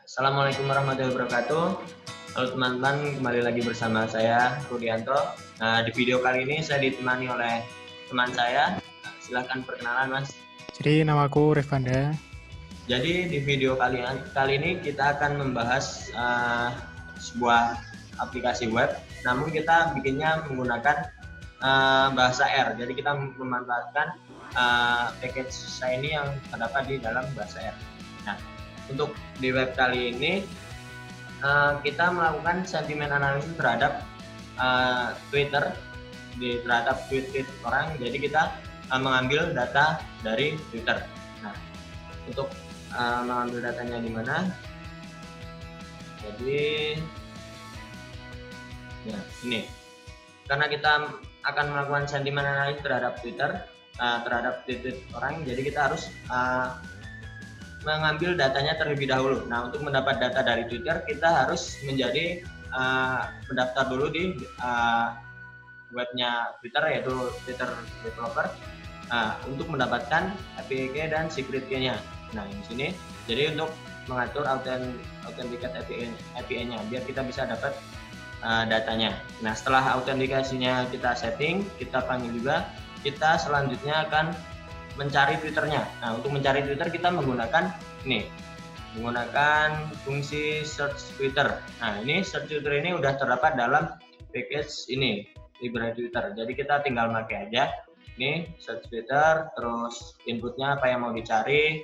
Assalamualaikum warahmatullahi wabarakatuh. Halo teman-teman, kembali lagi bersama saya Rudianto. Nah, di video kali ini saya ditemani oleh teman saya. Silahkan perkenalan, Mas. Jadi namaku Revanda. Jadi di video kali ini kita akan membahas sebuah aplikasi web, namun kita bikinnya menggunakan bahasa R. Jadi kita memanfaatkan package Shiny yang terdapat di dalam bahasa R. Nah, untuk di web kali ini kita melakukan sentimen analisis terhadap Twitter, terhadap tweet-tweet orang. Jadi kita mengambil data dari Twitter. Nah, untuk mengambil datanya di mana? Jadi, ya ini. Karena kita akan melakukan sentimen analisis terhadap Twitter, terhadap tweet-tweet orang, jadi kita harus mengambil datanya terlebih dahulu. Nah, untuk mendapat data dari Twitter, kita harus menjadi mendaftar dulu di webnya Twitter, yaitu Twitter Developer, untuk mendapatkan API key dan secret key-nya. Nah, di sini, jadi untuk mengatur authenticate API-nya, biar kita bisa dapat datanya. Nah, setelah autentikasinya kita setting, kita panggil juga, kita selanjutnya akan mencari Twitternya. Nah, untuk mencari Twitter kita menggunakan fungsi search Twitter. Nah, ini search Twitter ini udah terdapat dalam package ini, library Twitter. Jadi kita tinggal pakai aja. Ini search Twitter, terus inputnya apa yang mau dicari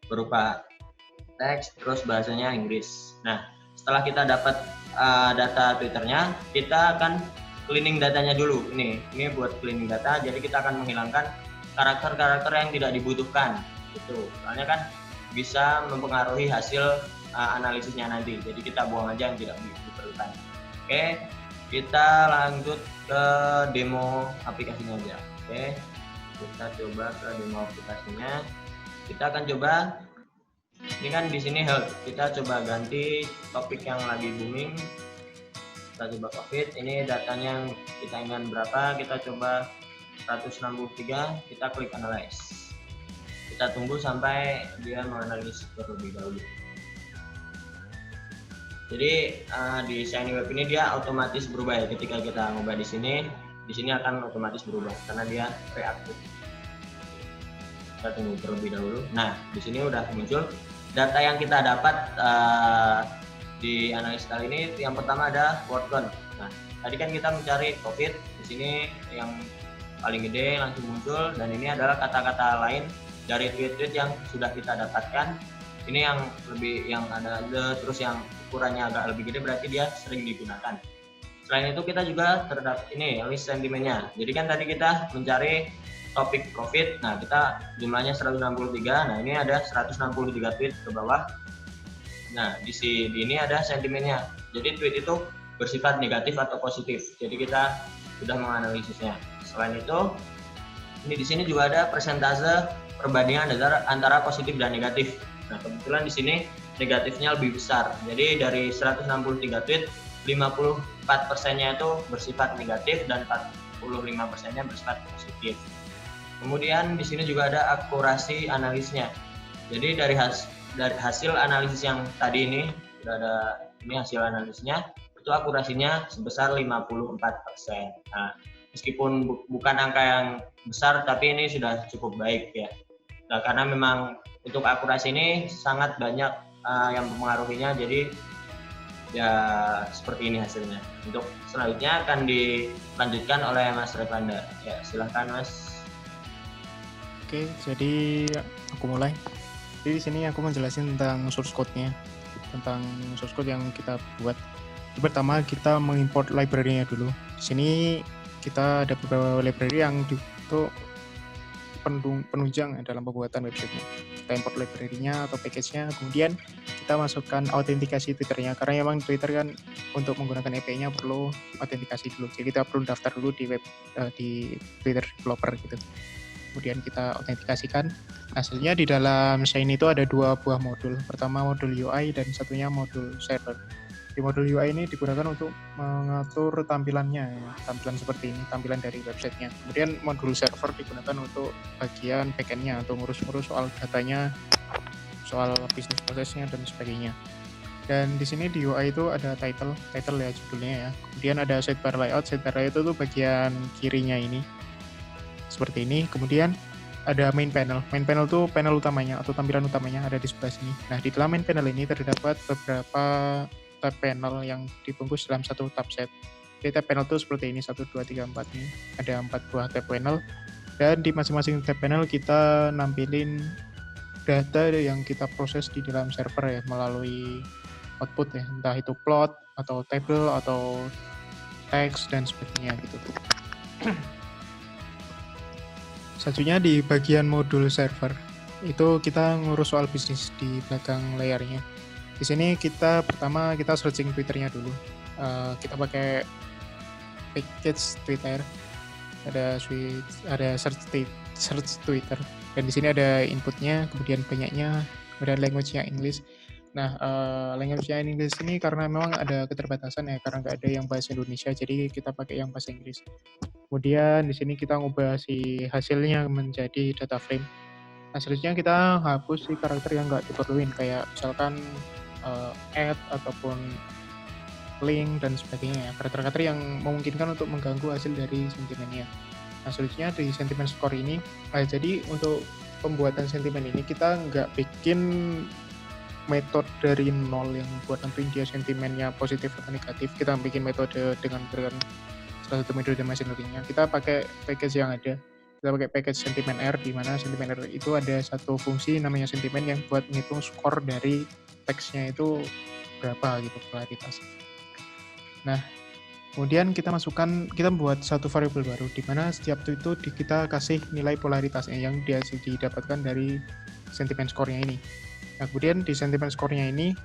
berupa teks, terus bahasanya Inggris. Nah, setelah kita dapat data Twitternya, kita akan cleaning datanya dulu. Ini buat cleaning data. Jadi kita akan menghilangkan karakter-karakter yang tidak dibutuhkan, gitu. Soalnya kan bisa mempengaruhi hasil analisisnya nanti. Jadi kita buang aja yang tidak diperlukan. Oke, kita lanjut ke demo aplikasinya aja. Oke, kita coba ke demo aplikasinya. Kita akan coba. Ini kan di sini health. Kita coba ganti topik yang lagi booming. Kita coba COVID. Ini datanya yang kita inginkan berapa? Kita coba 163, kita klik analyze. Kita tunggu sampai dia menganalisis terlebih dahulu. Jadi di Shiny Web ini dia otomatis berubah ya, ketika kita ngubah di sini akan otomatis berubah karena dia reaktif. Kita tunggu terlebih dahulu. Nah, di sini udah muncul data yang kita dapat di analis kali ini. Yang pertama ada word count. Nah, tadi kan kita mencari COVID, di sini yang paling gede langsung muncul, dan ini adalah kata-kata lain dari tweet-tweet yang sudah kita dapatkan. Ini yang ada terus yang ukurannya agak lebih gede, berarti dia sering digunakan. Selain itu kita juga terdapat ini list sentimennya. Jadi kan tadi kita mencari topik profit, nah kita jumlahnya 163, nah ini ada 163 tweet ke bawah. Nah di ini ada sentimennya. Jadi tweet itu bersifat negatif atau positif. Jadi kita sudah menganalisisnya. Selain itu, ini di sini juga ada persentase perbandingan antara positif dan negatif. Nah, kebetulan di sini negatifnya lebih besar. Jadi dari 163 tweet, 54%-nya itu bersifat negatif dan 45%-nya bersifat positif. Kemudian di sini juga ada akurasi analisnya. Jadi dari hasil analisis yang tadi ini, sudah ada ini hasil analisnya, itu akurasinya sebesar 54%. Nah, meskipun bukan angka yang besar, tapi ini sudah cukup baik ya. Nah, karena memang untuk akurasi ini sangat banyak yang mempengaruhinya, jadi ya seperti ini hasilnya. Untuk selanjutnya akan dilanjutkan oleh Mas Revanda. Ya, silahkan Mas. Oke, jadi aku mulai. Jadi di sini aku menjelasin tentang source code-nya, tentang source code yang kita buat. Pertama kita mengimport library-nya dulu. Di sini kita ada beberapa library yang untuk penunjang dalam pembuatan website-nya. Kita import library-nya atau package-nya, kemudian kita masukkan autentikasi Twitter-nya, karena memang Twitter kan untuk menggunakan API-nya perlu autentikasi dulu. Jadi kita perlu daftar dulu di Twitter Developer gitu. Kemudian kita autentikasikan. Hasilnya di dalam Shiny itu ada dua buah modul. Pertama modul UI dan satunya modul server. Di modul UI ini digunakan untuk mengatur tampilannya, ya. Tampilan seperti ini, tampilan dari websitenya. Kemudian modul server digunakan untuk bagian backend-nya, untuk ngurus-ngurus soal datanya, soal bisnis prosesnya, dan sebagainya. Dan di sini di UI itu ada title ya judulnya ya. Kemudian ada sidebar layout itu tuh bagian kirinya ini. Seperti ini. Kemudian ada main panel. Main panel tuh panel utamanya atau tampilan utamanya ada di sebelah sini. Nah, di dalam main panel ini terdapat beberapa tab panel yang dibungkus dalam satu tab set. Jadi tab panel tuh seperti ini, 1, 2, 3, 4 nih. Ada 4 buah tab panel. Dan di masing-masing tab panel kita nampilin data yang kita proses di dalam server ya, melalui output ya, entah itu plot, atau table, atau teks, dan sebagainya gitu. Selanjutnya di bagian modul server, itu kita ngurus soal bisnis di belakang layarnya. Di sini pertama kita searching Twitternya dulu. Kita pakai package Twitter, ada search Twitter, dan di sini ada inputnya, kemudian banyaknya, kemudian language-nya English. Nah, language-nya English ini karena memang ada keterbatasan ya, karena nggak ada yang bahasa Indonesia, jadi kita pakai yang bahasa Inggris. Kemudian di sini kita ngubah si hasilnya menjadi data frame. Nah, selanjutnya kita hapus si karakter yang nggak diperluin, kayak misalkan add ataupun link dan sebagainya, karakter-karakter yang memungkinkan untuk mengganggu hasil dari sentimennya. Nah, selanjutnya di sentiment score ini, jadi untuk pembuatan sentimen ini kita nggak bikin metode dari nol yang buat nentuin dia sentimennya positif atau negatif. Kita bikin metode dengan salah satu metode machine learning-nya. Kita pakai package yang ada. Kita pakai package sentiment R, di mana sentiment R itu ada satu fungsi namanya sentimen yang buat menghitung skor dari teksnya itu berapa gitu, polaritas. Nah, kemudian kita buat satu variabel baru, di mana setiap itu kita kasih nilai polaritasnya yang didapatkan dari sentiment score-nya ini. Nah, kemudian di sentiment score-nya ini,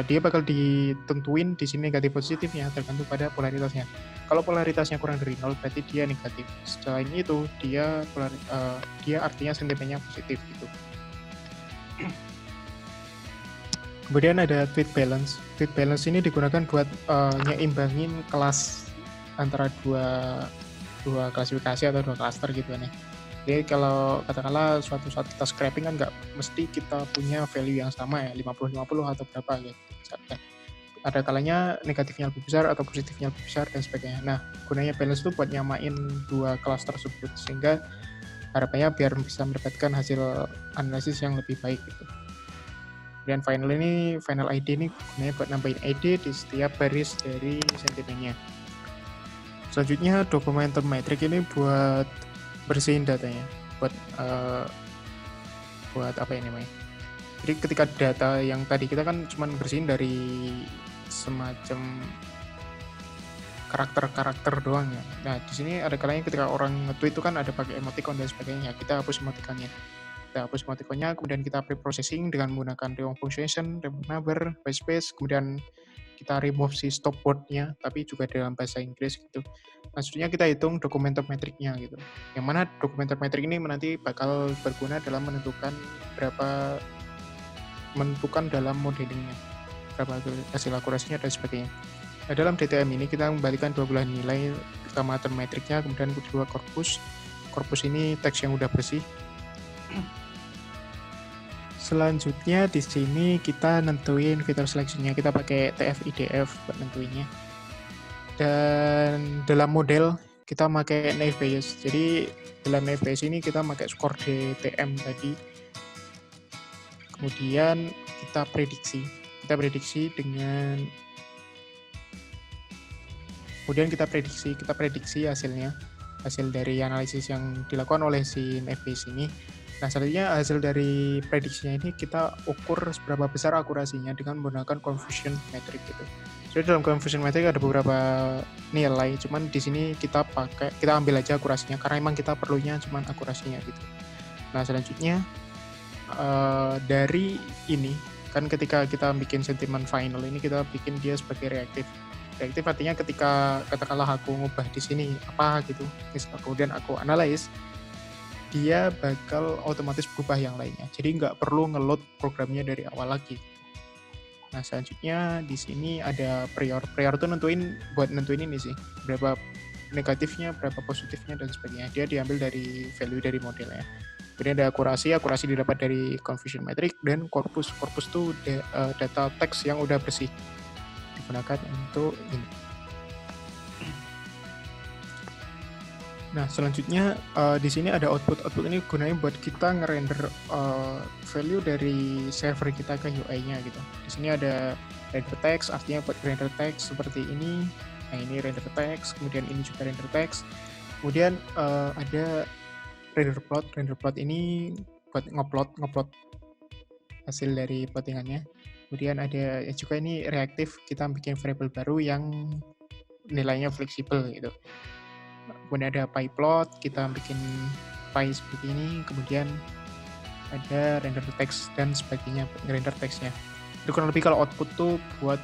dia bakal ditentuin di sini negatif positifnya tergantung pada polaritasnya. Kalau polaritasnya kurang dari 0 berarti dia negatif. Selain itu dia artinya sentimennya positif gitu. Kemudian ada tweet balance. Tweet balance ini digunakan buat nyeimbangin kelas antara dua klasifikasi atau dua cluster gitu kan ya. Jadi kalau katakanlah suatu saat kita scraping kan nggak mesti kita punya value yang sama ya, 50-50 atau berapa gitu. Ada kalanya negatifnya lebih besar atau positifnya lebih besar dan sebagainya. Nah, gunanya balance itu buat nyamain dua kelas tersebut, sehingga harapannya biar bisa mendapatkan hasil analisis yang lebih baik gitu. Dan final ID ini gunanya buat nambahin ID di setiap baris dari sentimennya. Selanjutnya documentum metric ini buat bersihin datanya, buat apa ini namanya. Jadi ketika data yang tadi kita kan cuma bersihin dari semacam karakter doang ya. Nah, di sini ada kalanya ketika orang nge-tweet itu kan ada pakai emoticon dan sebagainya. Kita hapus emoticonnya. Kemudian kita pre-processing dengan menggunakan remove function, remove number, white space, kemudian kita remove si stop word-nya, tapi juga dalam bahasa Inggris gitu. Maksudnya kita hitung documentum metric-nya gitu. Yang mana documentum metric ini nanti bakal berguna dalam menentukan dalam modelingnya, berapa hasil akurasinya dan sebagainya. Nah, dalam DTM ini kita membalikan dua belah nilai, pertama term metriknya, kemudian kedua corpus. Corpus ini teks yang udah bersih. Selanjutnya di sini kita nentuin fitur selection-nya, kita pakai TF-IDF buat nentuinnya. Dan dalam model kita pakai naive Bayes. Jadi dalam naive Bayes ini kita pakai skor DTM tadi. Kemudian kita prediksi hasilnya, hasil dari analisis yang dilakukan oleh si naive Bayes ini. Nah, selanjutnya hasil dari prediksinya ini kita ukur seberapa besar akurasinya dengan menggunakan confusion metric gitu. Jadi dalam confusion metric ada beberapa nilai, cuman di sini kita ambil aja akurasinya karena emang kita perlunya cuman akurasinya gitu. Nah, selanjutnya dari ini kan ketika kita bikin sentiment final ini kita bikin dia sebagai reaktif. Reaktif artinya ketika katakanlah aku ngubah di sini apa gitu, kemudian aku analyze, dia bakal otomatis berubah yang lainnya. Jadi nggak perlu nge-load programnya dari awal lagi. Nah, selanjutnya di sini ada prior. Prior itu nentuin ini sih, berapa negatifnya, berapa positifnya dan sebagainya. Dia diambil dari value dari modelnya. Kemudian ada akurasi didapat dari confusion metric, dan corpus itu data teks yang udah bersih digunakan untuk ini. Nah, selanjutnya di sini ada output ini gunanya buat kita ngerender value dari server kita ke UI-nya gitu. Di sini ada render text, artinya buat render text seperti ini. Nah, ini render text, kemudian ini juga render text. Kemudian ada render plot ini buat ngeplot hasil dari plottingannya. Kemudian ada juga ini reaktif, kita bikin variable baru yang nilainya fleksibel gitu. Kemudian ada pyplot, kita bikin py seperti ini. Kemudian ada render text dan sebagainya, ngerender teksnya. Itu kurang lebih kalau output tuh buat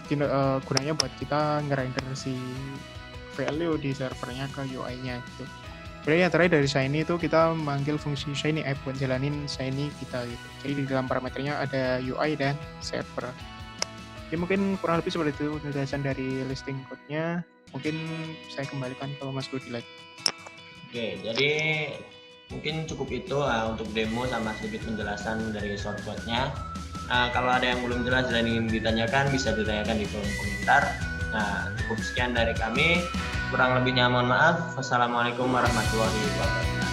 gunanya buat kita ngerender si value di servernya ke UI-nya gitu. Kemudian yang terakhir dari Shiny itu kita manggil fungsi Shiny app buat jalanin Shiny kita gitu. Jadi di dalam parameternya ada UI dan server. Jadi mungkin kurang lebih seperti itu penjelasan dari listing code-nya. Mungkin saya kembalikan ke Mas Rudi lagi. Oke, jadi mungkin cukup itu untuk demo sama sedikit penjelasan dari shortcut-nya. Kalau ada yang belum jelas dan ingin ditanyakan, bisa ditanyakan di kolom komentar. Nah, cukup sekian dari kami. Kurang lebihnya mohon maaf. Wassalamualaikum warahmatullahi wabarakatuh.